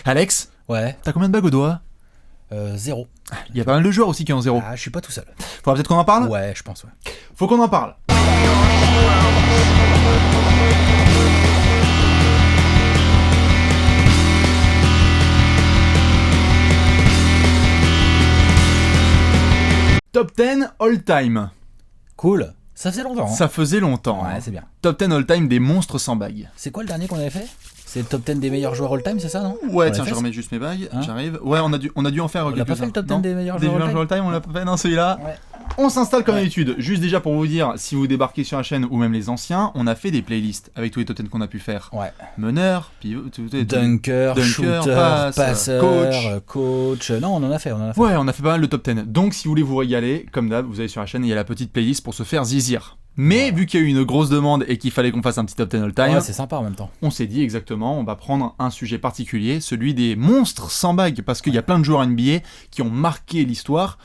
Alex, Ouais. t'as combien de bagues au doigt? 0. Il y a pas mal de joueurs aussi qui ont 0. Ah, je suis pas tout seul. Faudra peut-être qu'on en parle. Ouais, je pense, ouais. Faut qu'on en parle. Top 10 all-time. Cool. Ça faisait longtemps. Ça faisait longtemps. Ouais, c'est bien. Top 10 all-time des monstres sans bagues. C'est quoi le dernier qu'on avait fait? C'est le top 10 des meilleurs joueurs all-time, c'est ça, non? Ouais, On tiens, l'a je fait, remets juste mes bagues. Hein J'arrive. Ouais, on a dû en faire On l'a pas quelques-uns. fait le top 10 Non des meilleurs Des joueurs joueurs all-time? all-time, on l'a pas fait. Non, celui-là. Ouais. On s'installe comme Ouais. d'habitude. Juste déjà pour vous dire, si vous débarquez sur la chaîne ou même les anciens, on a fait des playlists avec tous les top 10 qu'on a pu faire. Ouais. Meneur, pivot, Dunker, shooter, passe, passeur, coach. Non, on en a fait. Ouais, on a fait pas mal de top 10. Donc si vous voulez vous régaler, comme d'hab, vous allez sur la chaîne et il y a la petite playlist pour se faire zizir. Mais vu qu'il y a eu une grosse demande et qu'il fallait qu'on fasse un petit top 10 all-time, Ouais, c'est sympa en même temps. on s'est dit exactement, on va prendre un sujet particulier, celui des monstres sans bague, parce qu'il y a plein de joueurs NBA qui ont marqué l'histoire,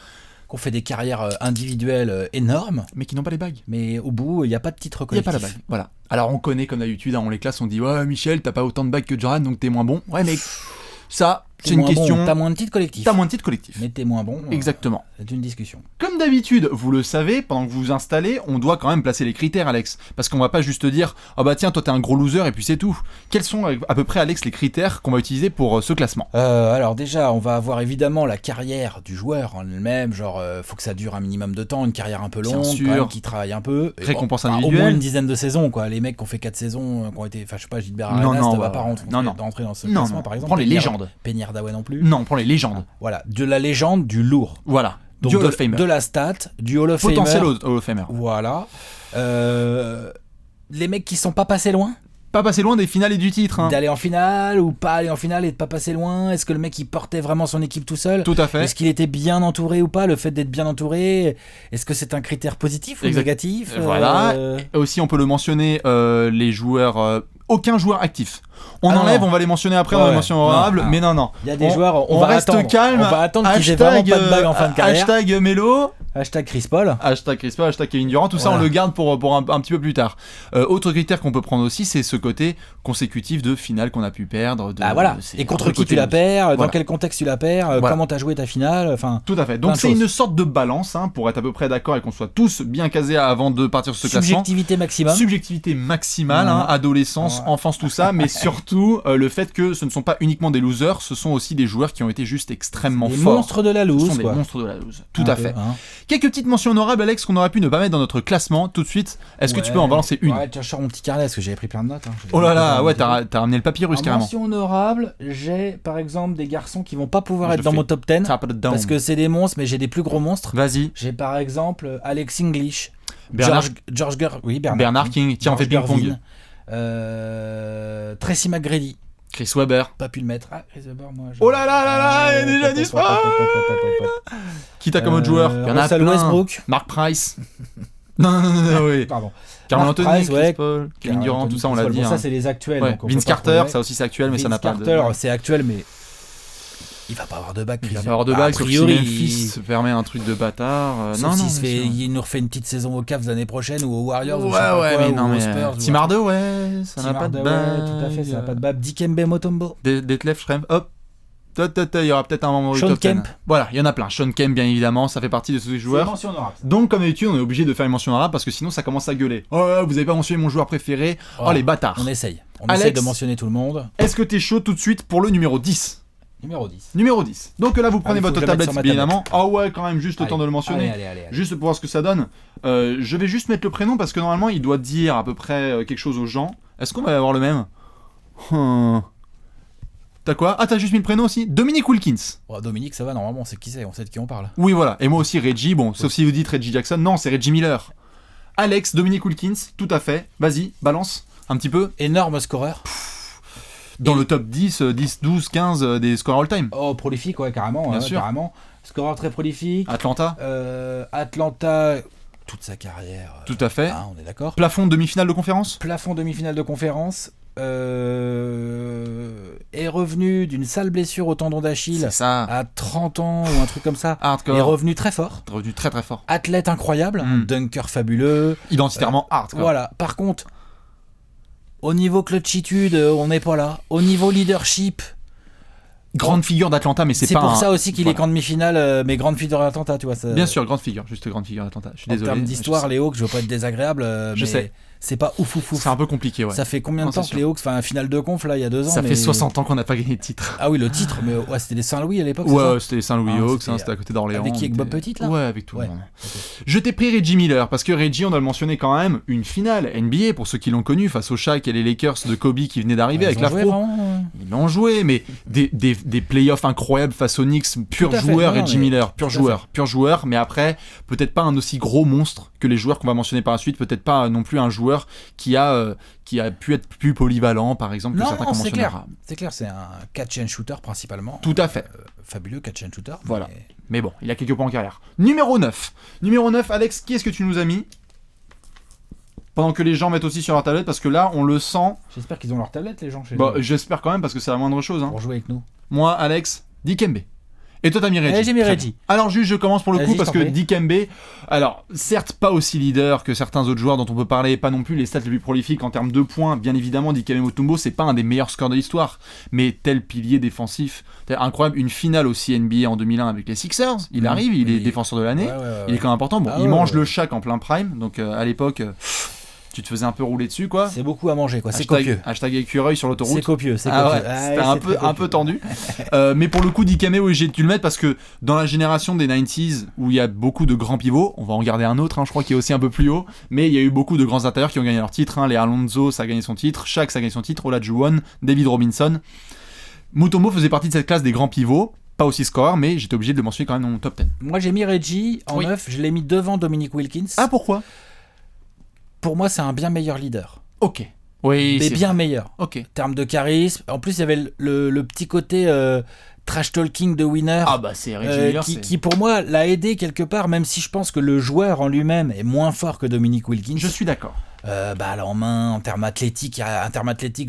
Qu'on fait des carrières individuelles énormes, mais qui n'ont pas les bagues. mais au bout, il n'y a pas de titre Il n'y a collectif. pas la bague, voilà. Alors on connaît comme d'habitude, hein, on les classe, on dit ouais Michel, t'as pas autant de bagues que Jordan, donc t'es moins bon. Ouais mais ça, T'es c'est une moins question. bon, t'as moins de titres collectifs. T'as moins de titres collectifs. Mais t'es moins bon. Exactement. C'est une discussion. Comme d'habitude, vous le savez, pendant que vous vous installez, on doit quand même placer les critères, Alex. Parce qu'on va pas juste dire, ah bah tiens, toi t'es un gros loser et puis c'est tout. Quels sont à peu près, Alex, les critères qu'on va utiliser pour ce classement? Alors déjà, on va avoir évidemment la carrière du joueur en elle-même, genre faut que ça dure un minimum de temps, une carrière un peu Bien longue, sûr. quand même, qui travaille un peu. Et Récompense au individuelle. moins une dizaine de saisons, quoi. Les mecs qui ont fait 4 saisons, qui ont été, enfin je sais pas, Gilbert Non, Arenas, non, ça va ouais, pas ouais. rentrer dans ce Non, classement, non. par exemple. Prends les Penny légendes. Penny Hardaway non plus. Non, prends les légendes. Voilà, de la légende, du lourd. Voilà. Donc Du Hall of Famer. de la stat, du Hall of Famer. Potentiel Hall of Famer. Voilà. Les mecs qui sont pas passés loin, Pas passer loin des finales et du titre. Hein. d'aller en finale ou pas aller en finale et de pas passer loin. Est-ce que le mec il portait vraiment son équipe tout seul? Tout à fait. Est-ce qu'il était bien entouré ou pas? Le fait d'être bien entouré, est-ce que c'est un critère positif ou Exact. négatif? Voilà. Et aussi, on peut le mentionner, les joueurs. Aucun joueur actif. On Ah enlève, non. on va les mentionner après dans Ouais, les mentions non, honorables, non. mais non. Il y a des joueurs, on va reste attendre. calme. On va attendre qu'ils aient vraiment pas de bague en fin de carrière. Hashtag Melo, Hashtag Chris Paul. hashtag Chris Paul, hashtag Kevin Durant, tout ça Voilà. on le garde pour un petit peu plus tard. Autre critère qu'on peut prendre aussi, c'est ce côté consécutif de finale qu'on a pu perdre. Ah voilà. c'est Et contre le qui côté tu la perds? Dans Voilà. quel contexte tu la perds? Voilà. Comment t'as joué ta finale? Enfin, Tout à fait. Plein Donc de c'est choses. une sorte de balance, hein, pour être à peu près d'accord et qu'on soit tous bien casés avant de partir sur ce classement. subjectivité maximum. Subjectivité maximale, Ouais. hein, adolescence, Ouais. enfance, tout ça, mais surtout le fait que ce ne sont pas uniquement des losers, ce sont aussi des joueurs qui ont été juste extrêmement Les forts. monstres de la Ce loose, sont des quoi. monstres de la loose. Tout Un à peu, fait. hein. Quelques petites mentions honorables, Alex, qu'on aurait pu ne pas mettre dans notre classement tout de suite. Est-ce que tu peux en balancer une? Ouais, tiens, je sors mon petit carnet parce que j'avais pris plein de notes. Hein. Oh là là, ouais, J'ai- t'as ramené le papyrus En carrément. mention honorable, j'ai par exemple des garçons qui vont pas pouvoir Je être le dans fais. mon top 10 Top of the dome. parce que c'est des monstres, mais j'ai des plus gros monstres. Vas-y, J'ai par exemple Alex English, Bernard, Bernard King, tiens, on fait George ping-pong. Gervin, Tracy McGrady, Chris Webber. pas pu le mettre. Ah, Chris Webber, moi. Oh là là là là, il est déjà disparu. Qui t'a comme autre joueur? Il y en a Russell plein. Westbrook. Mark Price. non, oui. Pardon. Carl Mark Anthony, Price, Chris ouais. Paul, Kevin Carl Durant, Anthony, tout ça on l'a Chris dit. Paul. Bon, hein. ça, c'est les actuels. Ouais. donc on peut Vince pas Carter, trouver. ça aussi c'est actuel, mais ça n'a Vince pas de. Carter, c'est actuel, mais il va pas avoir de bac. Il va Chris. pas avoir de A bague, sauf si priori, Memphis se permet un truc de bâtard. Sauf s'il se bien fait, sûr. il nous refait une petite saison aux Cavs l'année prochaine ou aux Warriors ou je sais Ouais, pas ouais, quoi, mais ou non, aux mais. Spurs. Tim Hardaway, ça n'a Tim pas de Hardaway, bague. tout à fait, ça n'a pas de bague. Dikembe Mutombo. Detlef Schrempf, hop. Il y aura peut-être un membre du Sean top 10. Kemp. Voilà, il y en a plein. Sean Kemp, bien évidemment, ça fait partie de tous les joueurs. Donc, comme d'habitude, on est obligé de faire une mention arabe parce que sinon ça commence à gueuler. Oh, vous avez pas mentionné mon joueur préféré. Oh, Voilà. les bâtards. On essaye. On Alex. essaye de mentionner tout le monde. Est-ce que t'es chaud tout de suite pour le numéro 10? Numéro 10. Numéro 10. Donc là, vous prenez Allez, faut votre que je le mette tablette, sur ma bien évidemment. Ah ouais, quand même, juste le temps de le mentionner. Allez. Juste pour voir ce que ça donne. Je vais juste mettre le prénom parce que normalement, il doit dire à peu près quelque chose aux gens. Est-ce qu'on va avoir le même? T'as quoi? Ah, t'as juste mis le prénom aussi? Dominique Wilkins. Oh, Dominique, ça va, normalement, on sait qui c'est, on sait de qui on parle. Oui, voilà. Et moi aussi, Reggie. Bon, sauf si vous dites Reggie Jackson. Non, c'est Reggie Miller. Alex, Dominique Wilkins, tout à fait. Vas-y, balance un petit peu. Énorme scoreur. Dans Et- le top 10, 12, 15 des scores all-time. Oh, prolifique, ouais, carrément. Bien ouais, sûr. Carrément. Scoreur très prolifique. Atlanta, Atlanta, toute sa carrière. tout à fait. On est d'accord. Plafond de demi-finale de conférence. Plafond demi-finale de conférence. Est revenu d'une sale blessure au tendon d'Achille C'est ça. à 30 ans ou un truc comme ça. Hardcore. Est revenu très fort. Revenu très très fort. Athlète incroyable. Mm. Dunker fabuleux. Identitairement hardcore. Voilà. Par contre, au niveau clutchitude, on n'est pas là. Au niveau leadership, grande figure d'Atlanta, mais c'est pas pour un... ça aussi qu'il voilà. est qu'en demi-finale, mais grande figure d'Atlanta, tu vois. Ça... Bien sûr, grande figure d'Atlanta. Je suis En désolé. termes d'histoire, les Hawks, je veux pas être désagréable, Je mais sais. c'est pas ouf. C'est un peu compliqué, ouais. Ça fait combien de Non, temps c'est que les Hawks, enfin, finale de conf, là, il y a 2 ans. Ça mais... fait 60 ans qu'on n'a pas gagné de titre. Ah oui, le titre, mais ouais, c'était les Saint-Louis à l'époque. c'est Ouais, ça c'était les Saint-Louis Ah, Hawks, c'était- c'était à côté d'Orléans. Avec qui, avec on Bob était- Pettit, là Ouais, avec tout Ouais. le monde. Je t'ai pris Reggie Miller, parce que Reggie, on doit le mentionner quand même, une finale NBA, pour ceux qui l'ont connu, face au Shaq et les Lakers de Kobe qui venaient d'arriver avec Ils ont joué l'afro. vraiment, Ils l'ont joué, mais des playoffs incroyables face aux Knicks, pur Tout à fait, joueur, non, Reggie mais- Miller, tout à pur joueur, mais après, peut-être pas un aussi gros monstre que les joueurs qu'on va mentionner par la suite, peut-être pas non plus un joueur qui a pu être plus polyvalent, par exemple, que Non, certains non, qu'on c'est mentionnera. clair. C'est clair, c'est un catch and shooter principalement. Tout à fait. Fabuleux catch and shooter. Voilà. mais- Mais bon, il a quelques points en carrière. Numéro 9. Numéro 9, Alex, qui est-ce que tu nous as mis ? Pendant que les gens mettent aussi sur leur tablette, parce que là, on le sent. J'espère qu'ils ont leur tablette, les gens chez Bah, eux, j'espère quand même, parce que c'est la moindre chose. Hein. pour jouer avec nous. Moi, Alex, Dikembe. Et toi, t'as mis Reggie. J'ai mis Très Reggie. bien. Alors, juste, je commence pour le Vas-y, coup, je parce t'en que prie. Dikembe, alors, certes, pas aussi leader que certains autres joueurs dont on peut parler, pas non plus les stats les plus prolifiques en termes de points. Bien évidemment, Dikembe Mutombo, c'est pas un des meilleurs scores de l'histoire, mais tel pilier défensif, incroyable. Une finale aussi NBA en 2001 avec les Sixers. Il arrive, il est Oui. défenseur de l'année. Ouais. Il est quand même important. Bon, Ah il ouais, mange ouais. le Shaq en plein prime, donc à l'époque, tu te faisais un peu rouler dessus, quoi. C'est beaucoup à manger, quoi. C'est Hashtag- copieux. Hashtag écureuil sur l'autoroute. C'est copieux, c'est Ah copieux. ouais, Ah, c'était c'est un très peu copieux. tendu. Mais pour le coup, Dikembe, oui, j'ai dû le mettre parce que dans la génération des 90s où il y a beaucoup de grands pivots, on va en garder un autre, hein, je crois, qui est aussi un peu plus haut, mais il y a eu beaucoup de grands intérieurs qui ont gagné leur titre. Hein. Les Alonso, ça a gagné son titre. Shaq, ça a gagné son titre. Olajuwon, David Robinson. Mutombo faisait partie de cette classe des grands pivots. Pas aussi scoreur, mais j'étais obligé de le mentionner quand même dans mon top 10. Moi, j'ai mis Reggie en Oui. 9, je l'ai mis devant Dominique Wilkins. Ah, pourquoi ? Pour moi, c'est un bien meilleur leader. Ok. Oui, Mais c'est bien vrai. meilleur. Ok. En termes de charisme. En plus, il y avait le petit côté trash talking de winner. Ah bah c'est Reggie Miller, c'est... qui pour moi l'a aidé quelque part, même si je pense que le joueur en lui-même est moins fort que Dominique Wilkins. Je suis d'accord. Bah là, en main, en termes athlétiques,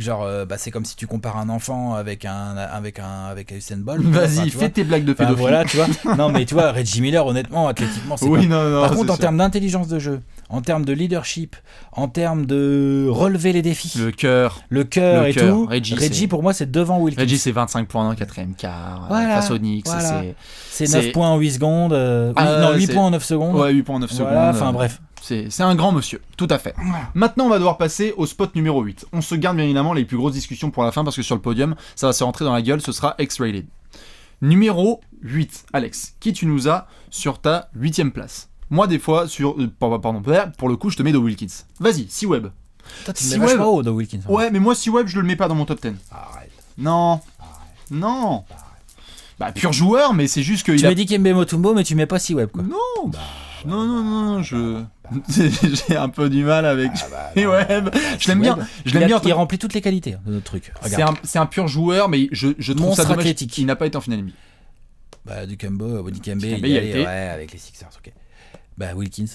genre c'est comme si tu compares un enfant avec Usain Bolt. Vas-y, Enfin, tu fais vois. tes blagues de Enfin, pédophile. voilà, tu vois. Non, mais tu vois, Reggie Miller, honnêtement, athlétiquement, c'est Oui, pas... non, Par c'est contre, en sûr. termes d'intelligence de jeu, en termes de leadership, en termes de relever les défis, Le cœur. le cœur le et cœur. tout, Reggie, Reggie c'est- pour moi, c'est devant Wilkins. Reggie, c'est 25 points dans le quatrième quart. Voilà, Face aux Knicks. voilà. C'est... C'est 9 points en 8 secondes. Ah, 8 c'est- points en 9 secondes. Ouais, 8 points en 9 secondes. Voilà, enfin bref. C'est un grand monsieur, tout à fait. Maintenant, on va devoir passer au spot numéro 8. On se garde bien évidemment les plus grosses discussions pour la fin parce que sur le podium, ça va se rentrer dans la gueule, ce sera X-Rated. Numéro 8, Alex, qui tu nous as sur ta 8ème place ? Moi, des fois, pour le coup, je te mets de Wilkins. Vas-y, C-Web. Toi, tu Si me mets vachement Webb- haut, de Wilkins. Ouais, mais moi, C-Web, je le mets pas dans mon top 10. Arrête. Non. Non. Bah, pur joueur, mais c'est juste Tu qu'il a... m'as dit Kembe Mutombo, mais tu mets pas C-Web, quoi. Non, non, j'ai un peu du mal avec Web. Je l'aime bien. Je l'aime bien. Il remplit toutes les qualités de notre truc. Regarde. C'est un pur joueur, mais je trouve Monstre ça dommage athlétique. qu'il n'a pas été en finale NBA. Bah, du Kembe, Dikembe, il il y a allait, été. ouais, avec les Sixers, ok. Bah, Wilkins.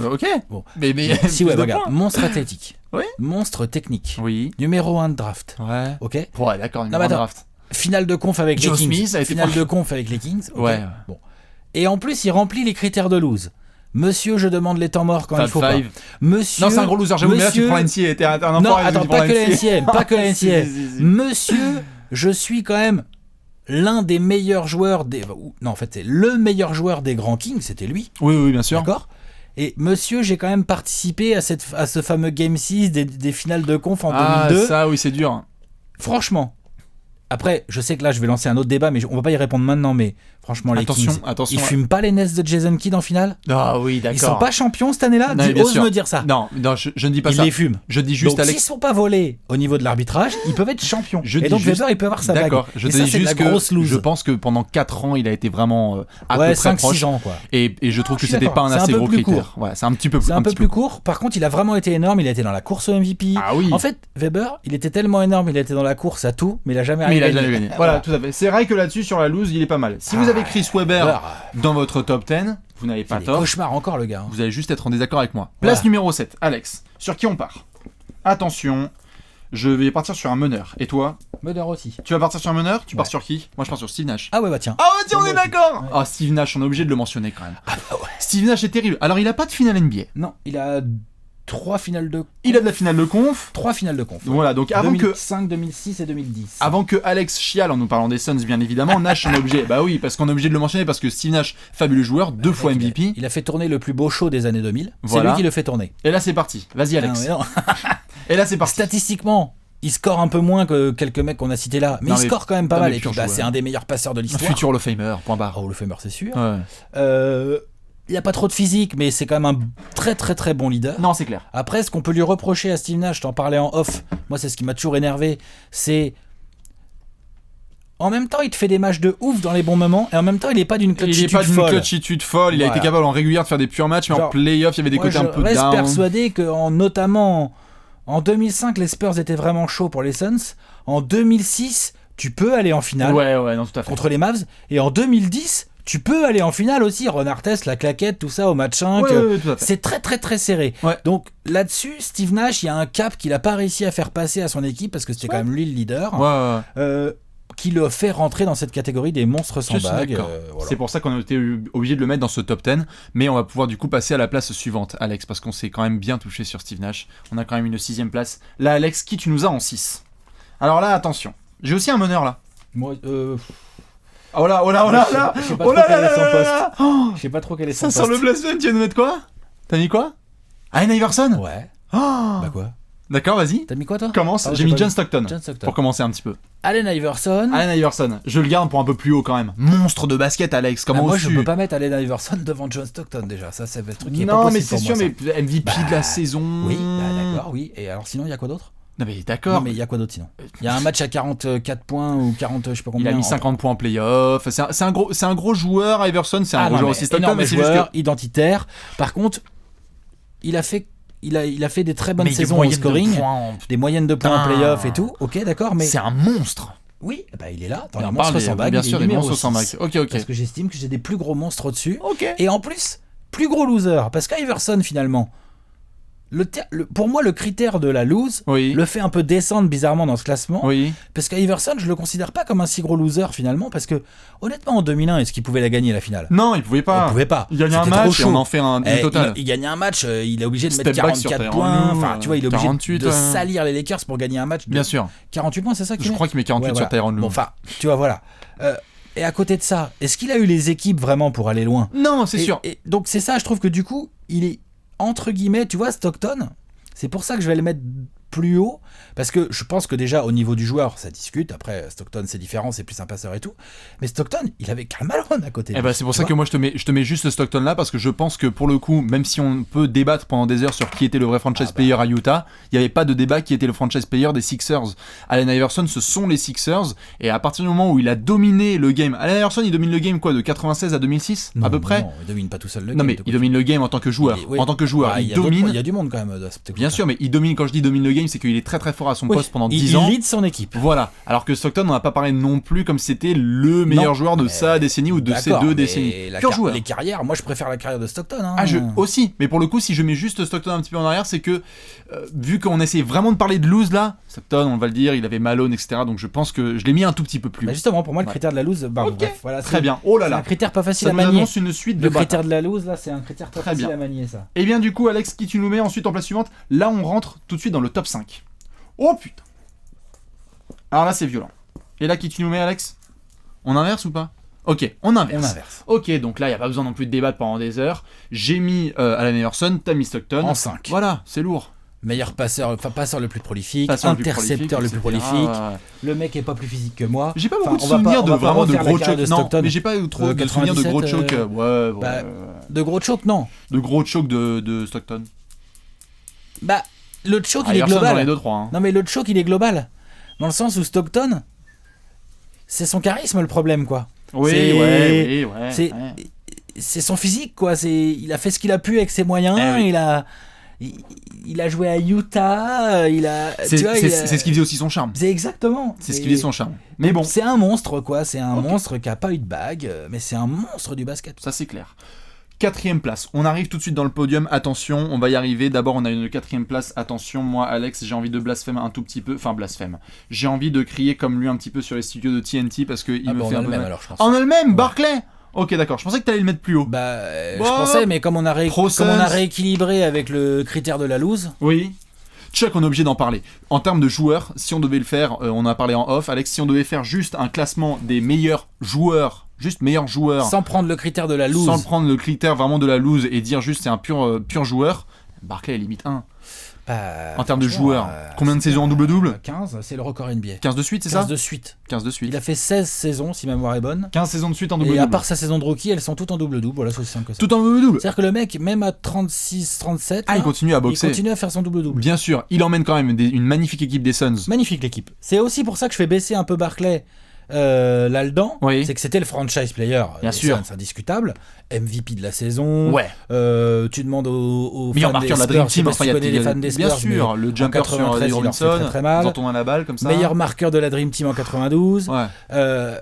Ok. Bon. Mais Si, ouais, regarde. Monstre athlétique. Oui. Monstre technique. Oui. Numéro 1 de draft. Ouais. Ok. Ouais, d'accord. Non, Numéro mais un attends. draft. Finale de conf avec Joe les Kings. Smith a été Finale franchi- de conf avec les Kings. ok. Ouais. Bon. Et en plus, il remplit les critères de lose. Monsieur, je demande les temps morts quand Fab il faut Five. pas. Monsieur. Non, c'est un gros loser. J'avoue, mais là, tu monsieur- prends l'NCA. T'es un Non, enfoiré, attends, tu prends pas que la l'NCA. NCM, pas que la NCM. Si. Monsieur, je suis quand même l'un des meilleurs joueurs des... Non, en fait, c'est le meilleur joueur des Grands Kings, c'était lui, Oui, bien sûr. d'accord ? Et monsieur, j'ai quand même participé à ce fameux Game 6 des finales de conf en 2002. Ça, oui, c'est dur. Franchement, après, je sais que là, je vais lancer un autre débat, mais on va pas y répondre maintenant, mais franchement, les Attention, Kings, attention. ils fument pas les Nets de Jason Kidd en finale ? Ah oui, d'accord. Ils sont pas champions cette année-là ? Non, mais bien Ose sûr. me dire ça. Non, je ne dis pas Ils ça. les fument. Je dis juste, Donc, Alex. s'ils sont pas volés au niveau de l'arbitrage, ils peuvent être champions. Je et dis donc juste- Weber, il peut avoir sa bague. D'accord, je Et te ça, dis c'est de la juste que grosse loose. je pense que pendant 4 ans, il a été vraiment à Ouais, peu près 5-6 proche. ans, quoi. Et je trouve je que suis c'était pas d'accord. un C'est un assez peu gros plus critère. Ouais, c'est un petit peu C'est un peu petit plus court. Par contre, il a vraiment été énorme. Il a été dans la course au MVP. Ah oui. En fait, Weber, il était tellement énorme, il a été dans la course à tout, mais il a jamais Mais il a rien jamais gagné. Voilà, tout à fait. C'est vrai que là-dessus, sur la loose, il est pas mal. Si vous avez Chris Webber dans votre top 10, vous n'avez pas Des tort. cauchemars encore, le gars. Vous allez juste être en désaccord avec moi. Place Ouais. numéro 7, Alex. Sur qui on part ? Attention, je vais partir sur un meneur. Et toi ? Mudder aussi. Tu vas partir sur un meneur ? Tu pars Ouais. sur qui ? Moi, je pars sur Steve Nash. Ah ouais, bah tiens. Ah ouais, tiens, on est Moi aussi. d'accord. Ouais. Ah, Steve Nash, on est obligé de le mentionner quand même. Ah bah ouais. Steve Nash est terrible. Alors, il a pas de finale NBA. Non, il a 3 finales de... Il a de la finale de conf. 3 finales de conf. Voilà, donc avant 2005, 2006 et 2010. Avant que Alex chiale en nous parlant des Suns, bien évidemment, Nash on est obligé. Bah oui, parce qu'on est obligé de le mentionner parce que Steve Nash, fabuleux joueur, 2 fois MVP. Il a fait tourner le plus beau show des années 2000. Voilà. C'est lui qui le fait tourner. Et là c'est parti. Vas-y Alex. Non, Et là c'est parti. Statistiquement, il score un peu moins que quelques mecs qu'on a cités là, mais il score quand même pas mal. Et puis c'est un des meilleurs passeurs de l'histoire. Futur Hall of Famer, point barre. Hall of Famer, c'est sûr. Ouais. Il n'y a pas trop de physique, mais c'est quand même un très très très bon leader. Non, c'est clair. Après, ce qu'on peut lui reprocher à Steve Nash, je t'en parlais en off, moi c'est ce qui m'a toujours énervé, c'est... En même temps, il te fait des matchs de ouf dans les bons moments, et en même temps, il n'est pas d'une clutchitude folle. Il a été capable en régulière de faire des purs matchs, mais en playoff, il y avait des côtés un peu down. Je reste persuadé que, notamment en 2005, les Spurs étaient vraiment chauds pour les Suns. En 2006, tu peux aller en finale non, tout à fait. Contre les Mavs, et en 2010... Tu peux aller en finale aussi, Ron Artest, la claquette, tout ça au match 5. C'est très très très serré. Ouais. Donc là-dessus, Steve Nash, il y a un cap qu'il n'a pas réussi à faire passer à son équipe parce que c'était quand même lui le leader. Qui le fait rentrer dans cette catégorie des monstres sans bague. Voilà. C'est pour ça qu'on a été obligé de le mettre dans ce top 10. Mais on va pouvoir du coup passer à la place suivante, Alex, parce qu'on s'est quand même bien touché sur Steve Nash. On a quand même une 6ème place. Là, Alex, qui tu nous as en 6? Alors là, attention. J'ai aussi un meneur là. Moi, Oh là. Je sais pas trop quel est son poste. Je sais pas trop quel est son poste. Ça sent le blasphème, tu vas nous mettre quoi? T'as mis quoi? Allen Iverson? Ouais. Bah quoi? D'accord, vas-y. T'as mis quoi toi? Commence. J'ai mis John Stockton. Pour commencer un petit peu. Allen Iverson, je le garde pour un peu plus haut quand même. Monstre de basket, Alex. Comment moi je peux pas mettre Allen Iverson devant John Stockton déjà. Ça c'est le truc qui est pas possible. Non, mais c'est sûr, mais MVP de la saison. Oui, d'accord, oui. Et alors sinon, il y a quoi d'autre? Non mais d'accord. Non mais il y a quoi d'autre sinon? Il y a un match à 44 points ou 40, je sais pas combien. Il a mis 50 points en playoff. C'est un gros joueur, Iverson. C'est un gros joueur aussi. Stockton, mais c'est joueur identitaire. Par contre, il a fait des très bonnes saisons au scoring, des moyennes de points en playoff et tout. Ok, d'accord, mais c'est un monstre. Oui, bah il est là dans les monstres sans bague. Bien sûr, les monstres sans bague. Ok. Parce que j'estime que j'ai des plus gros monstres au-dessus. Ok. Et en plus, plus gros loser, parce qu'Iverson finalement. Pour moi, le critère de la lose le fait un peu descendre bizarrement dans ce classement. Oui. Parce qu'Iverson, je le considère pas comme un si gros loser finalement. Parce que, honnêtement, en 2001, est-ce qu'il pouvait la gagner la finale? Non, il pouvait pas. Il gagnait un match et on en fait un total. Il gagnait un match, il est obligé de mettre 44 points. Enfin, tu vois, il est obligé 48, de salir les Lakers pour gagner un match. Bien sûr. 48 points, c'est ça qu'il met? Je crois qu'il met 48 sur Tyronn Lue. Bon, enfin, tu vois, voilà. Et à côté de ça, est-ce qu'il a eu les équipes vraiment pour aller loin? Non, c'est sûr. Et donc, c'est ça, je trouve que du coup, il est entre guillemets, tu vois, Stockton. C'est pour ça que je vais le mettre plus haut, parce que je pense que déjà au niveau du joueur ça discute. Après Stockton c'est différent, c'est plus un passeur et tout, mais Stockton il avait Karl Malone à côté. C'est pour ça que moi je te mets juste Stockton là, parce que je pense que pour le coup, même si on peut débattre pendant des heures sur qui était le vrai franchise player à Utah, il n'y avait pas de débat qui était le franchise player des Sixers. Allen Iverson, ce sont les Sixers, et à partir du moment où il a dominé le game, Allen Iverson il domine le game quoi, de 96 à 2006 à peu près. Non, il domine pas tout seul le game. Non mais il domine le game en tant que joueur. En tant que joueur, il domine. Il y a du monde quand même. Bien sûr, mais il domine. Quand je dis domine le game, c'est qu'il est très très fort à son poste pendant 10 ans. Il lead son équipe. Voilà. Alors que Stockton, on n'a pas parlé non plus comme si c'était le meilleur joueur de sa décennie ou de ses deux décennies. Pur joueur. Les carrières, moi je préfère la carrière de Stockton. Hein. Aussi. Mais pour le coup, si je mets juste Stockton un petit peu en arrière, c'est que vu qu'on essaie vraiment de parler de lose là, Stockton, on va le dire, il avait Malone, etc. Donc je pense que je l'ai mis un tout petit peu plus haut. Justement, pour moi, le critère de la lose, bref, voilà, très bien. Oh là là. C'est un critère pas facile à manier. Une suite de le critère de la lose là, c'est un critère pas facile à manier ça. Et bien du coup, Alex, qui tu nous mets ensuite en place suivante? Là, on rentre tout de suite dans le top 5. Oh putain. Alors là c'est violent. Et là qui tu nous mets, Alex? On inverse ou pas? Ok, on inverse. Ok, donc là il n'y a pas besoin non plus de débattre pendant des heures. J'ai mis Allen Iverson, t'as mis Stockton. En 5. Voilà, c'est lourd. Meilleur passeur le plus prolifique, intercepteur le plus prolifique. Le mec est pas plus physique que moi. J'ai pas beaucoup de souvenirs de vraiment de gros chocs. Non, mais j'ai pas trop de souvenirs de gros chocs. De gros chocs, non. De gros chocs de Stockton. Bah, le choc il est global. Les 2-3, hein. Non mais le choc il est global. Dans le sens où Stockton, c'est son charisme le problème quoi. Oui. C'est son physique quoi. Il a fait ce qu'il a pu avec ses moyens. Il a joué à Utah. C'est ce qui faisait aussi son charme. C'est exactement. C'est ce qui faisait son charme. Mais bon. C'est un monstre quoi. C'est un monstre qui a pas eu de bague, mais c'est un monstre du basket. Ça c'est clair. 4ème place, on arrive tout de suite dans le podium, attention, on va y arriver, d'abord on a une 4ème place, attention, moi Alex, j'ai envie de blasphème un tout petit peu, j'ai envie de crier comme lui un petit peu sur les studios de TNT parce qu'il me fait un peu mal. Alors, je pense. On a le même, Barclay. Ok, d'accord. Je pensais que t'allais le mettre plus haut. Je Bon, pensais, mais comme on a Pro Suns. rééquilibré avec le critère de la loose, Oui. Chuck, on est obligé d'en parler. En termes de joueurs, si on devait le faire, on en a parlé en off, Alex, si on devait faire juste un classement des meilleurs joueurs, juste meilleurs joueurs, sans prendre le critère de la loose. sans prendre le critère vraiment de la loose et dire juste c'est un pur joueur, Barkley est limite 1. En termes de joueurs, combien de saisons en double-double ? 15, c'est le record NBA. 15 de suite, c'est 15 ça de suite. 15 de suite. Il a fait 16 saisons, si ma mémoire est bonne. 15 saisons de suite en Et double-double. à part sa saison de rookie, elles sont toutes en double-double. Voilà, c'est aussi simple que ça. Tout en double-double. C'est-à-dire que le mec, même à 36, 37, Ah, il continue à boxer. il continue à faire son double-double. Bien sûr, il emmène quand même une magnifique équipe des Suns. Magnifique l'équipe. C'est aussi pour ça que je fais baisser un peu Barkley là-dedans. Oui. C'est que c'était le franchise player. Bien sûr. C'est indiscutable. MVP de la saison. Ouais. Tu demandes aux Meilleur fans des marqueur de la Spurs, Dream je sais Team, pas si tu connais les fans des Spurs, bien sûr, mais le jumper en sur 93, Eddie il leur fait Robinson, très, très mal. quand on a la balle comme ça. Meilleur marqueur de la Dream Team en 92. Ouais. Euh,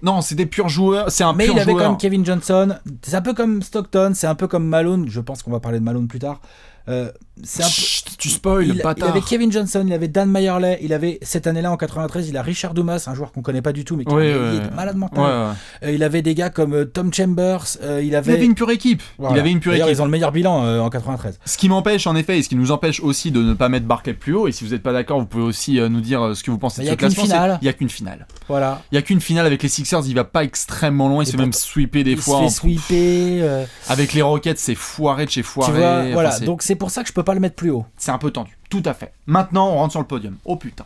Non, c'est des purs joueurs, c'est un mais pur il avait joueur. quand même Kevin Johnson. C'est un peu comme Stockton, c'est un peu comme Malone. Je pense qu'on va parler de Malone plus tard. C'est un peu... Chut, tu spoil, il bâtard. avait Kevin Johnson, il avait Dan Meyerley, il avait cette année-là en 93, il a Richard Dumas, un joueur qu'on connaît pas du tout, mais qui est malade mental. Ouais. Il avait des gars comme Tom Chambers, il avait une pure équipe. Voilà. Il avait une pure D'ailleurs, équipe. ils ont le meilleur bilan en 93. Ce qui m'empêche en effet, et ce qui nous empêche aussi de ne pas mettre Barkley plus haut, et si vous n'êtes pas d'accord, vous pouvez aussi nous dire ce que vous pensez Mais de y ce a qu'une classement. finale. Il y a qu'une finale. Voilà. Il y a qu'une finale avec les Sixers, il va pas extrêmement loin, il se fait même sweeper des Il fois. se fait sweeper. Avec les Rockets, c'est foiré de chez foiré. Tu vois, Enfin, voilà. Donc c'est pour ça que je peux pas le mettre plus haut. c'est un peu tendu. Tout à fait. Maintenant, on rentre sur le podium. Oh putain.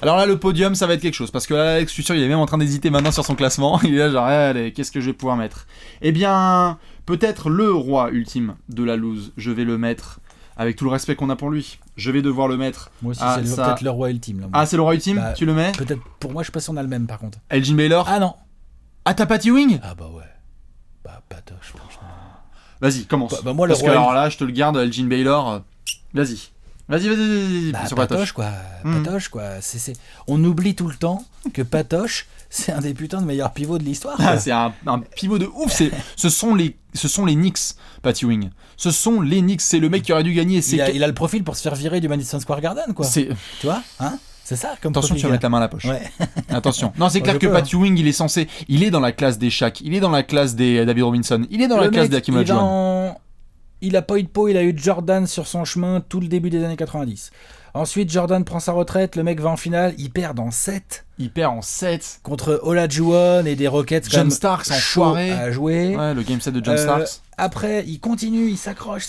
Alors là, le podium, ça va être quelque chose. Parce que là, Alex, je suis sûr, il est même en train d'hésiter maintenant sur son classement. Il est là, genre, allez, qu'est-ce que je vais pouvoir mettre ? Eh bien, peut-être le roi ultime de la loose. Je vais le mettre, avec tout le respect qu'on a pour lui, je vais devoir le mettre. Moi aussi, à c'est sa- peut-être le roi ultime. Là, moi. Ah, c'est le roi ultime ? Bah, Tu le mets ? Peut-être pour moi, je sais pas si on a le même par contre. Elgin Baylor ? Ah non. Ah, t'as Patty Wing ? Ah bah ouais. Bah patoche, franchement. Vas-y, commence. Bah, moi, le Parce que roi alors là, je te le garde, Elgin Baylor. Vas-y. Vas-y. Bah, sur Patoche, quoi. Patoche, quoi. On oublie tout le temps que Patoche, c'est un des putains de meilleurs pivots de l'histoire. Ah, quoi. c'est un pivot de ouf. Ce sont les Knicks, Patty Wing. Ce sont les Knicks. C'est le mec qui aurait dû gagner. Il a le profil pour se faire virer du Madison Square Garden, quoi. C'est... Tu vois, hein? C'est ça comme Attention, profil. tu vas mettre la main à la poche. Ouais. Attention. Non, c'est clair Je que peux, Patty Wing, il est dans la classe des Shaq. Il est dans la classe des David Robinson. Il est dans la classe des Hakeem Olajuwon. Il a pas eu de peau, il a eu Jordan sur son chemin tout le début des années 90. Ensuite, Jordan prend sa retraite, le mec va en finale, il perd en 7 Il perd en 7. contre Olajuwon et des Rockets quand John même Starks en chauds foiré. à jouer. Ouais, le game set de John Starks. Après, il continue, il s'accroche.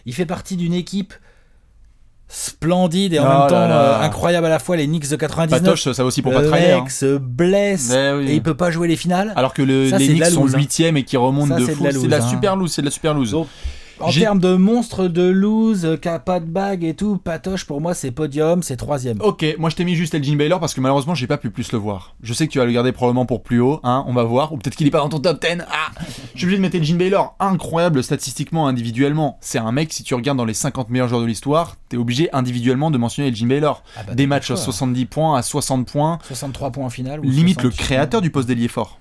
Il fait partie d'une équipe splendide et en même temps incroyable à la fois, les Knicks de 99. Patoche, ça aussi pour pas le trahir. mec se blesse et il peut pas jouer les finales. Alors que Ça, les c'est de Knicks la sont loose, 8ème et qui remontent Ça, de c'est fou. de la C'est loose, de la hein. super loose. C'est de la super loose. Donc, en termes de monstre de loose, qui a pas de bague et tout, Patoche pour moi c'est podium, c'est 3ème. Ok, moi je t'ai mis juste Elgin Baylor parce que malheureusement j'ai pas pu plus le voir. Je sais que tu vas le garder probablement pour plus haut, hein, on va voir. Ou peut-être qu'il est pas dans ton top 10. Ah, je suis obligé de mettre Elgin Baylor. Incroyable statistiquement, individuellement. C'est un mec, si tu regardes dans les 50 meilleurs joueurs de l'histoire, t'es obligé individuellement de mentionner Elgin Baylor. Ah bah, Des matchs à 70 points, à 60 points. 63 points en finale. Ou Limite 60, le créateur du poste d'ailier fort.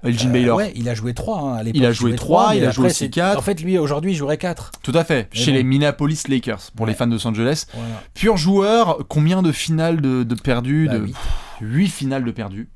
Elgin Baylor. Ouais, il a joué 3 à l'époque. Il a joué 3, il a joué aussi 4. En fait, lui aujourd'hui il jouerait 4. Tout à fait, Mais chez bon. les Minneapolis Lakers, pour les fans de Los Angeles. Voilà. Pur joueur, combien de finales de perdus Bah, 8 finales de perdus.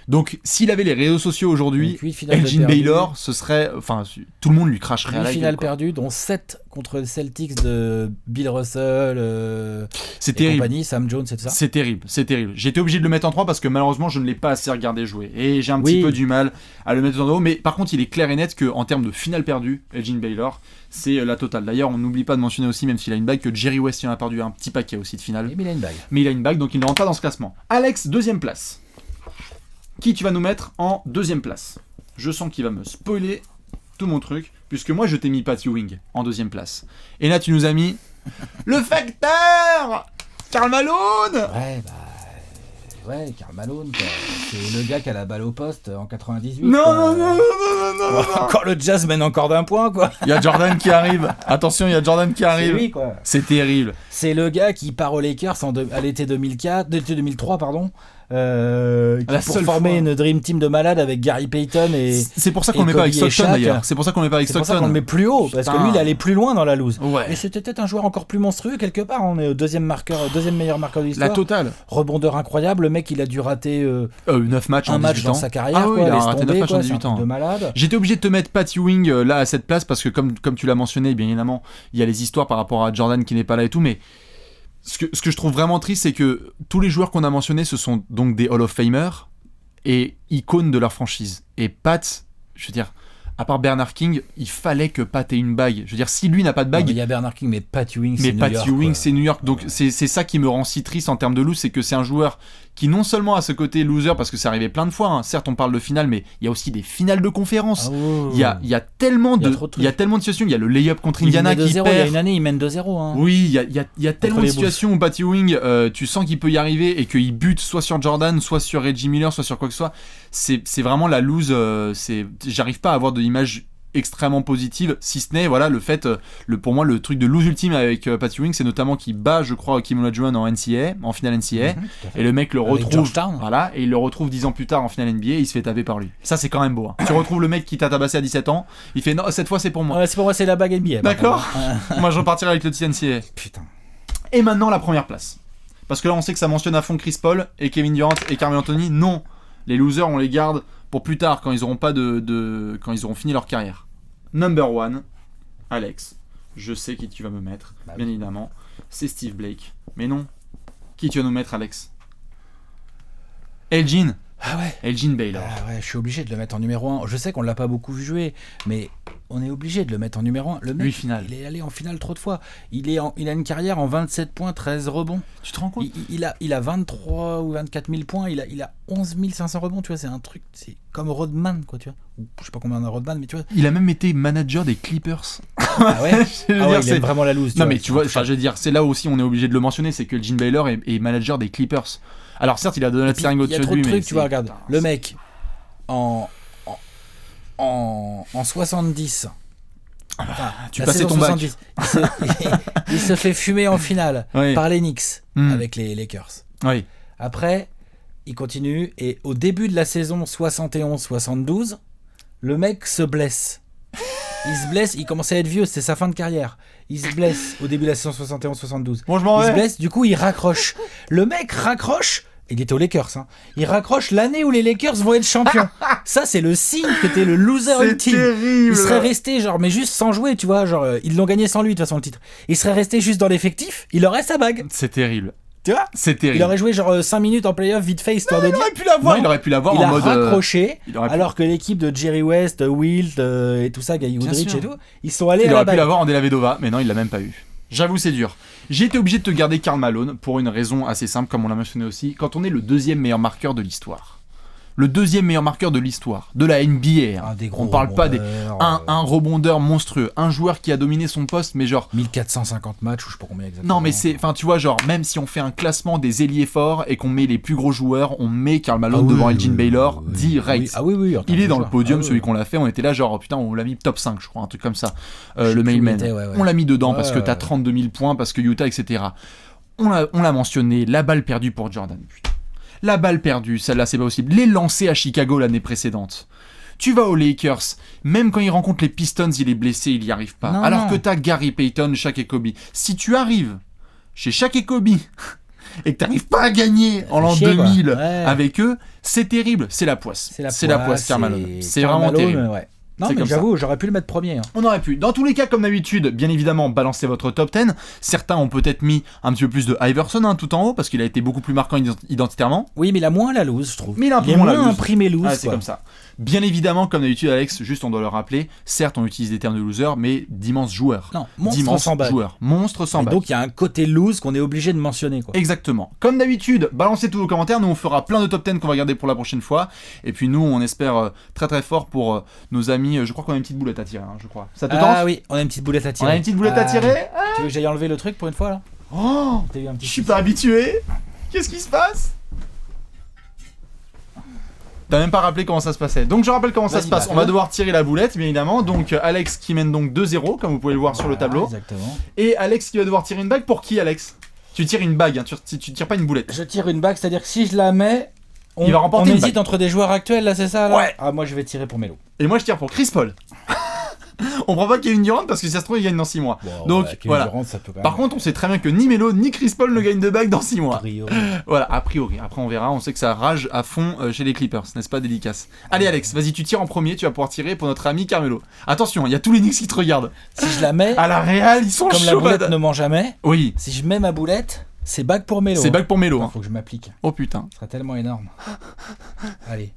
Donc, s'il avait les réseaux sociaux aujourd'hui, Donc, 8 finales de Elgin perdus. Baylor, ce serait. Enfin, tout le monde lui cracherait à 8 la finales gueule. Quoi. perdues, dont 7 contre les Celtics de Bill Russell C'est et terrible. compagnie, Sam Jones et tout ça. C'est terrible, c'est terrible. J'étais obligé de le mettre en 3 parce que malheureusement, je ne l'ai pas assez regardé jouer. Et j'ai un petit peu du mal à le mettre en haut. Mais par contre, il est clair et net qu'en termes de finale perdue, Elgin Baylor, c'est la totale. D'ailleurs, on n'oublie pas de mentionner aussi, même s'il a une bague, que Jerry West il en a perdu un petit paquet aussi de finales. Mais il a une bague. Mais il a une bague, donc il ne rentre pas dans ce classement. Alex, deuxième place. Qui tu vas nous mettre en deuxième place ? Je sens qu'il va me spoiler tout mon truc, puisque moi je t'ai mis Patty Wing en deuxième place. Et là tu nous as mis le facteur Karl Malone. Ouais, Karl Malone, quoi. C'est le gars qui a la balle au poste en 98. Non, quoi. non. Encore le Jazz mène encore d'un point, quoi. Il y a Jordan qui arrive. Attention, il y a Jordan qui C'est arrive. lui, quoi. C'est terrible. C'est le gars qui part aux Lakers à l'été 2003, pardon. La pour seule former fois. une Dream Team de malades avec Gary Payton et C'est pour ça qu'on et le met pas avec Kobe et Stockton Shaq. d'ailleurs. C'est pour ça qu'on le met pas avec c'est pour ça qu'on Stockton. le met plus haut parce que Putain. lui il allait plus loin dans la loose. Ouais. Mais c'était peut-être un joueur encore plus monstrueux quelque part. On est au deuxième meilleur marqueur de La l'histoire. totale. Rebondeur incroyable. Le mec il a dû rater 9 matchs en un match 18 dans ans. sa carrière. Ah oui, quoi, il a laisse raté tomber, 9 matchs en quoi, c'est un 18 ans. truc de malade. J'étais obligé de te mettre Pat Ewing là à cette place parce que comme tu l'as mentionné, bien évidemment, il y a les histoires par rapport à Jordan qui n'est pas là et tout, mais ce que je trouve vraiment triste, c'est que tous les joueurs qu'on a mentionnés, ce sont donc des Hall of Famers et icônes de leur franchise. Et Pat, je veux dire, à part Bernard King, il fallait que Pat ait une bague. Je veux dire, si lui n'a pas de Non, mais bague, il y a Bernard King, mais Pat Ewing, c'est mais New Pat York, Ewing, quoi. c'est New York. Donc c'est ça qui me rend si triste en termes de loose, c'est que c'est un joueur qui non seulement a ce côté loser, parce que c'est arrivé plein de fois, hein. Certes on parle de finale, mais il y a aussi des finales de conférence. Ah ouais. Il y a tellement Il y a de trop de trucs. il y a tellement de situations. Il y a le layup contre Il Indiana mène qui 2-0, perd. il y a une année, il mène 2-0. Hein. Oui, il y a tellement de les Bulls. situations où Pat Ewing, tu sens qu'il peut y arriver et qu'il bute soit sur Jordan, soit sur Reggie Miller, soit sur quoi que ce soit. C'est vraiment la lose. J'arrive pas à avoir de l'image extrêmement positive, si ce n'est voilà le fait, pour moi le truc de lose ultime avec Pat Ewing, c'est notamment qu'il bat, je crois, Kim Olajuwon en NCAA, en finale NCAA, Tout à fait. et le mec le Avec retrouve, Georgetown. voilà, et il le retrouve 10 ans plus tard en finale NBA, et il se fait taper par lui. Ça c'est quand même beau. Hein. Tu retrouves le mec qui t'a tabassé à 17 ans, il fait non, cette fois c'est pour moi. Ouais, c'est pour moi, c'est la bague NBA. par D'accord. contre. Moi je repartirai avec le titre NCAA. Putain. Et maintenant la première place. Parce que là on sait que ça mentionne à fond Chris Paul et Kevin Durant et Carmelo Anthony. Non, les losers on les garde pour plus tard quand ils auront pas quand ils auront fini leur carrière. Number one, Alex. Je sais qui tu vas me mettre, Bah bien oui. évidemment. C'est Steve Blake. Mais non. Qui tu vas nous mettre, Alex? Elgin. Ah ouais. Elgin Baylor. Ah ouais, je suis obligé de le mettre en numéro 1. Je sais qu'on l'a pas beaucoup vu jouer, mais on est obligé de le mettre en numéro 1. Le mec, Lui, finale. il est allé en finale trop de fois. Il a une carrière en 27 points, 13 rebonds. Tu te rends compte? Il a 23 ou 24 000 points. Il a 11 500 rebonds, tu vois. C'est un truc, c'est comme Rodman, quoi, tu vois. Ou, je sais pas combien on a Rodman, mais tu vois. Il a même été manager des Clippers. Ah ouais, Je veux ah ouais, dire, il c'est- aime vraiment la loose. Non mais tu vois, enfin, je veux dire, c'est là aussi on est obligé de le mentionner, c'est que Elgin Baylor est manager des Clippers. Alors certes, il a donné la Puis, seringue il y a au-dessus de trop lui, de mais trucs, tu vois, c'est- regarde. putain, Le mec, en 70. Enfin, tu la passais saison ton bac. 70, il se fait fumer en finale Oui. par les Knicks Mm. avec les Lakers. Oui. Après, il continue et au début de la saison 71-72, le mec se blesse. Il se blesse, il commençait à être vieux, c'était sa fin de carrière. Il se blesse au début de la saison 71-72. Bon, je m'en Il se vais. blesse, du coup il raccroche. Le mec raccroche, il était aux Lakers, hein. Il raccroche l'année où les Lakers vont être champions. Ça c'est le signe que t'es le loser C'est ultime. terrible. Il serait resté genre, mais juste sans jouer, tu vois, genre ils l'ont gagné sans lui de toute façon le titre. Il serait resté juste dans l'effectif, il aurait sa bague, C'est terrible. tu vois. C'est Il terrible. aurait joué genre 5 minutes en playoff vite fait histoire de Il dire. aurait pu l'avoir. Non. Il aurait pu l'avoir Il en a mode. raccroché, il aurait pu- alors que l'équipe de Jerry West, Wilt et tout ça, Guy Goodrich sûr. et tout, ils sont allés Il à la aurait pu bague. l'avoir en Della Vedova, mais non, il l'a même pas eu. J'avoue, c'est dur. J'ai été obligé de te garder Karl Malone pour une raison assez simple, comme on l'a mentionné aussi. Quand on est le deuxième meilleur marqueur de l'histoire, le deuxième meilleur marqueur de l'histoire, de la NBA, hein. Un des gros On parle pas des. rebondeurs, Un rebondeur monstrueux, un joueur qui a dominé son poste, mais genre. 1450 matchs ou je sais pas combien exactement. Non, mais c'est. Enfin, tu vois, genre, même si on fait un classement des ailiers forts et qu'on met les plus gros joueurs, on met Karl Malone devant Elgin Baylor direct. Oui. Ah oui, oui. en termes Il est de dans le joueur. podium, Ah oui, celui oui. qu'on l'a fait, on était là genre, oh, putain, on l'a mis top 5, je crois, un truc comme ça. Je sais Le plus où il mailman. était, ouais. On l'a mis dedans Ouais, parce que ouais, t'as ouais. 32 000 points, parce que Utah, etc. On l'a mentionné, la balle perdue pour Jordan, putain. La balle perdue, celle-là, c'est pas possible. Les lancers à Chicago l'année précédente. Tu vas aux Lakers, même quand il rencontre les Pistons, il est blessé, il y arrive pas. Non, Alors non. que t'as Gary Payton, Shaq et Kobe. Si tu arrives chez Shaq et Kobe et que t'arrives pas à gagner en l'an chier, quoi. 2000 Ouais. avec eux, c'est terrible. C'est la poisse. C'est la poisse, Karl Malone. C'est Karl vraiment Malone, terrible. ouais. Non, C'est mais comme j'avoue, j'aurais pu le mettre premier. Hein. On aurait pu. Dans tous les cas, comme d'habitude, bien évidemment, balancez votre top 10. Certains ont peut-être mis un petit peu plus de Iverson hein, tout en haut, parce qu'il a été beaucoup plus marquant identitairement. Oui, mais il a moins la loose, je trouve. Mais il a un peu est moins la moins loose. imprimé loose. Ah, c'est quoi. comme ça. Bien évidemment, comme d'habitude, Alex, juste on doit le rappeler, certes, on utilise des termes de loser, mais d'immenses joueurs. Non, monstre D'immenses sans bague. joueurs. Monstres sans Et bague. donc il y a un côté loose qu'on est obligé de mentionner. Quoi. Exactement. Comme d'habitude, balancez tous vos commentaires. Nous, on fera plein de top 10 qu'on va garder pour la prochaine fois. Et puis nous, on espère très très fort pour nos amis. Je crois qu'on a une petite boulette à tirer, hein, je crois. Ça te tente? Ah oui, on a une petite boulette à On tirer. a une petite boulette à tirer. Tu veux que j'aille enlever le truc pour une fois là Oh, T'as eu un petit je suis pas habitué. Qu'est-ce qui se passe? T'as même pas rappelé comment ça se passait. Donc je rappelle comment ça Vas-y, se passe. bah, On va fais-le. devoir tirer la boulette, bien évidemment. Donc Alex qui mène donc 2-0, comme vous pouvez le voir sur le tableau. Exactement. Et Alex qui va devoir tirer une bague. Pour qui, Alex? Tu tires une bague, hein. Tu tires pas une boulette. Je tire une bague, c'est-à-dire que si je la mets, il va remporter on une hésite bague. entre des joueurs actuels, là, c'est ça là Ouais. Ah, moi, je vais tirer pour Melo. Et moi je tire pour Chris Paul. On prend pas Kevin Durant parce que si ça se trouve il gagne dans 6 mois. Bon, Donc Kevin voilà. Durant, ça peut quand Par même. contre, on sait très bien que ni Melo ni Chris Paul ne gagnent de bague dans 6 mois. A priori. Voilà, a priori. Après, on verra. On sait que ça rage à fond chez les Clippers, n'est-ce pas, dédicace. Allez, Alex, vas-y, tu tires en premier. Tu vas pouvoir tirer pour notre ami Carmelo. Attention, il y a tous les Knicks qui te regardent. Si je la mets, À la Real, ils sont comme la chauds. boulette ne ment jamais, Oui, si je mets ma boulette, c'est bague pour Melo. c'est bague pour Melo. hein. Faut que je m'applique. Oh putain. Ce serait tellement énorme. Allez.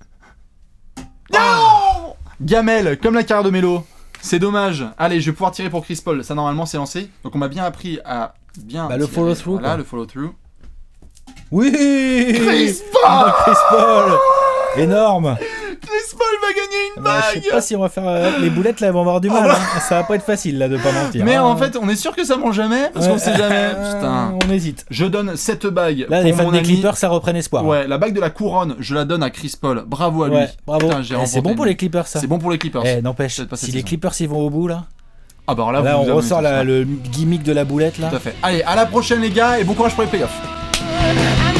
Non Gamel, comme la carrière de Melo. C'est dommage. Allez, je vais pouvoir tirer pour Chris Paul. Ça, normalement, c'est lancé. Donc, on m'a bien appris à bien. Bah, le tirer. follow-through, Voilà, quoi. le follow-through. Oui Chris Paul Ah, Chris Paul Énorme. Chris Paul va gagner une Bah, je bague. sais pas si on va faire... les boulettes, là, elles vont avoir du mal. bah. hein. Ça va pas être facile, là, de pas mentir. Mais hein. en fait, on est sûr que ça mange jamais parce qu'on sait jamais. Putain. On hésite. Je donne cette bague Là, pour les fans mon des ami. Clippers, ça reprenne espoir. Ouais, la bague de la couronne, je la donne à Chris Paul. Bravo à lui. Ouais, bravo. Putain, j'ai Eh, c'est remporté bon pour une- les Clippers, ça. C'est bon pour les Clippers. Eh, n'empêche, Peut-être pas cette si les saison. Clippers ils vont au bout, là, Ah bah alors là, vous on nous ressort amenez tout ça. le gimmick de la boulette, là. Tout à fait. Allez, à la prochaine les gars et bon courage pour les playoffs. I